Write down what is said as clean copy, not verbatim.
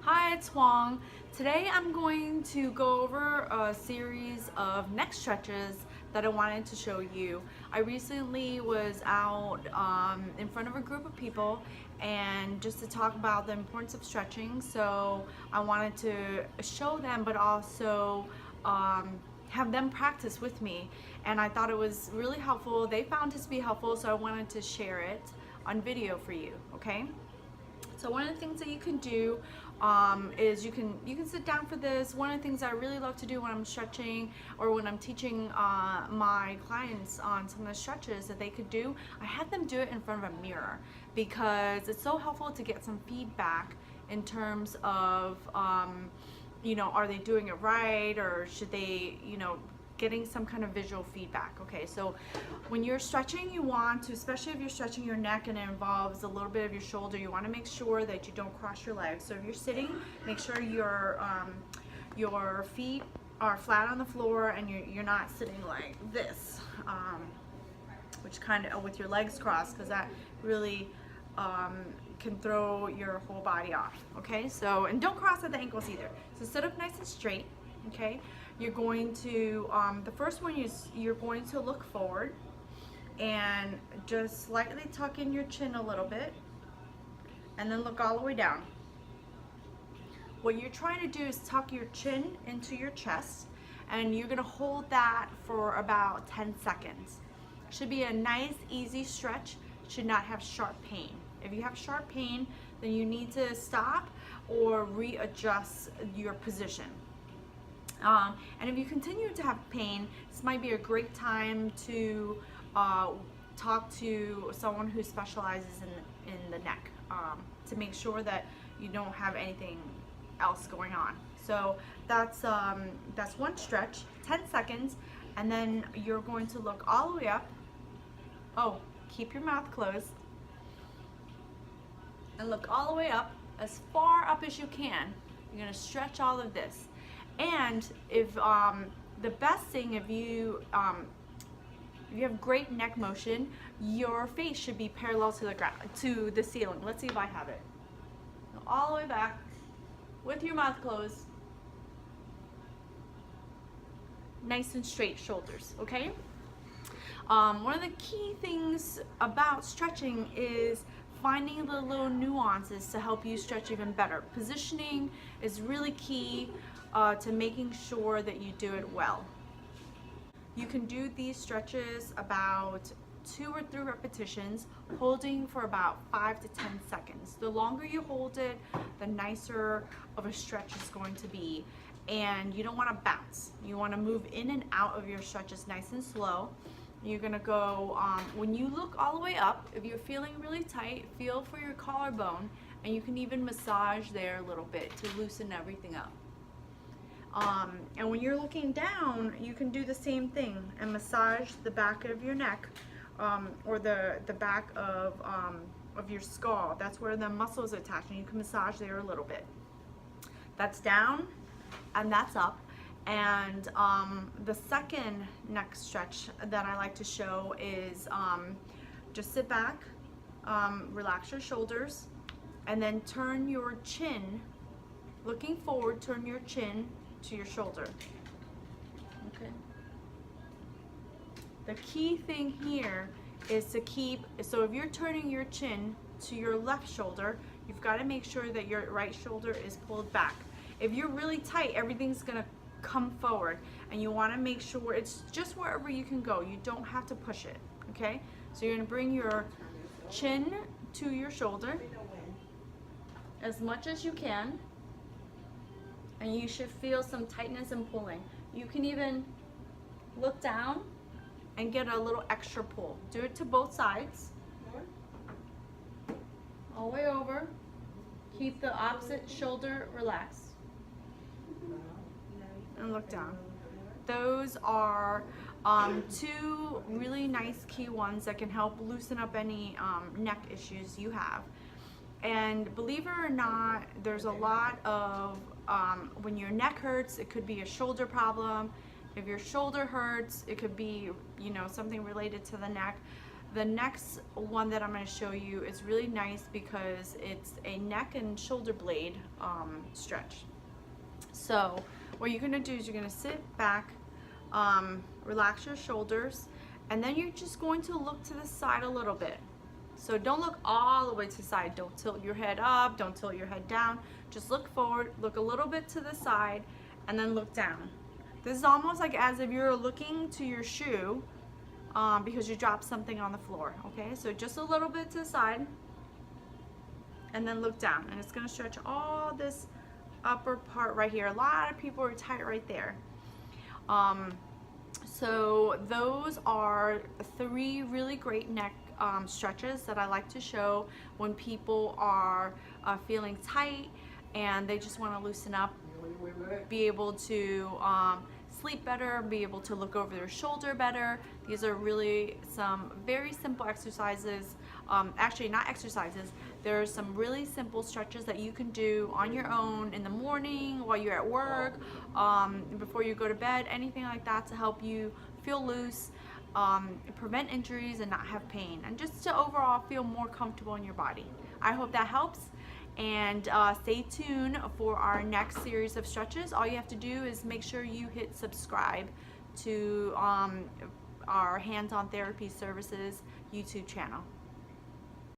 Hi, it's Huang. Today I'm going to go over a series of neck stretches that I wanted to show you. I recently was out in front of a group of people and just to talk about the importance of stretching. So I wanted to show them, but also have them practice with me. And I thought it was really helpful. They found it to be helpful, so I wanted to share it on video for you, okay? So one of the things that you can do is you can sit down for this. One of the things I really love to do when I'm stretching or when I'm teaching my clients on some of the stretches that they could do, I have them do it in front of a mirror because it's so helpful to get some feedback in terms of are they doing it right, or should they, getting some kind of visual feedback. Okay, so when you're stretching, you want to, especially if you're stretching your neck and it involves a little bit of your shoulder, you want to make sure that you don't cross your legs. So if you're sitting, make sure your feet are flat on the floor and you're not sitting like this, which kind of with your legs crossed, because that really can throw your whole body off. Okay, so, and don't cross at the ankles either. So sit up nice and straight. Okay, you're going to the first one is you're going to look forward and just slightly tuck in your chin a little bit and then look all the way down. What you're trying to do is tuck your chin into your chest, and you're going to hold that for about 10 seconds. Should be a nice easy stretch, should not have sharp pain. If you have sharp pain, then you need to stop or readjust your position. And if you continue to have pain, this might be a great time to talk to someone who specializes in the neck to make sure that you don't have anything else going on. So that's one stretch, 10 seconds, and then you're going to look all the way up. Oh, keep your mouth closed. And look all the way up, as far up as you can. You're going to stretch all of this. And if the best thing, if you have great neck motion, your face should be parallel to the ground, to the ceiling. Let's see if I have it. Go all the way back with your mouth closed. Nice and straight shoulders, okay? One of the key things about stretching is finding the little nuances to help you stretch even better. Positioning is really key to making sure that you do it well. You can do these stretches about 2 or 3 repetitions, holding for about 5 to 10 seconds. The longer you hold it, the nicer of a stretch is going to be. And you don't want to bounce. You want to move in and out of your stretches nice and slow. You're gonna go, when you look all the way up, if you're feeling really tight, feel for your collarbone, and you can even massage there a little bit to loosen everything up. And when you're looking down, you can do the same thing and massage the back of your neck, or the back of your skull. That's where the muscles are attached, and you can massage there a little bit. That's down and that's up. And the second neck stretch that I like to show is just sit back, relax your shoulders, and then turn your chin, looking forward, turn your chin to your shoulder. Okay. The key thing here is to keep, so if you're turning your chin to your left shoulder, you've got to make sure that your right shoulder is pulled back. If you're really tight, everything's going to come forward, and you want to make sure it's just wherever you can go. You don't have to push it, okay? So you're going to bring your chin to your shoulder as much as you can, and you should feel some tightness and pulling. You can even look down and get a little extra pull. Do it to both sides. All the way over. Keep the opposite shoulder relaxed. And look down. Those are 2 really nice key ones that can help loosen up any neck issues you have. And believe it or not, there's a lot of, when your neck hurts, it could be a shoulder problem. If your shoulder hurts, it could be, something related to the neck. The next one that I'm going to show you is really nice because it's a neck and shoulder blade stretch. So what you're going to do is you're going to sit back, relax your shoulders, and then you're just going to look to the side a little bit. So don't look all the way to the side. Don't tilt your head up, don't tilt your head down. Just look forward, look a little bit to the side, and then look down. This is almost like as if you're looking to your shoe because you dropped something on the floor, okay? So just a little bit to the side, and then look down. And it's gonna stretch all this upper part right here. A lot of people are tight right there. So those are 3 really great neck stretches that I like to show when people are feeling tight and they just want to loosen up, be able to sleep better, be able to look over their shoulder better. These are really some very simple exercises. Actually, not exercises. There are some really simple stretches that you can do on your own in the morning, while you're at work, before you go to bed, anything like that to help you feel loose, prevent injuries and not have pain, and just to overall feel more comfortable in your body. I hope that helps, and stay tuned for our next series of stretches. All you have to do is make sure you hit subscribe to our Hands-On Therapy Services YouTube channel.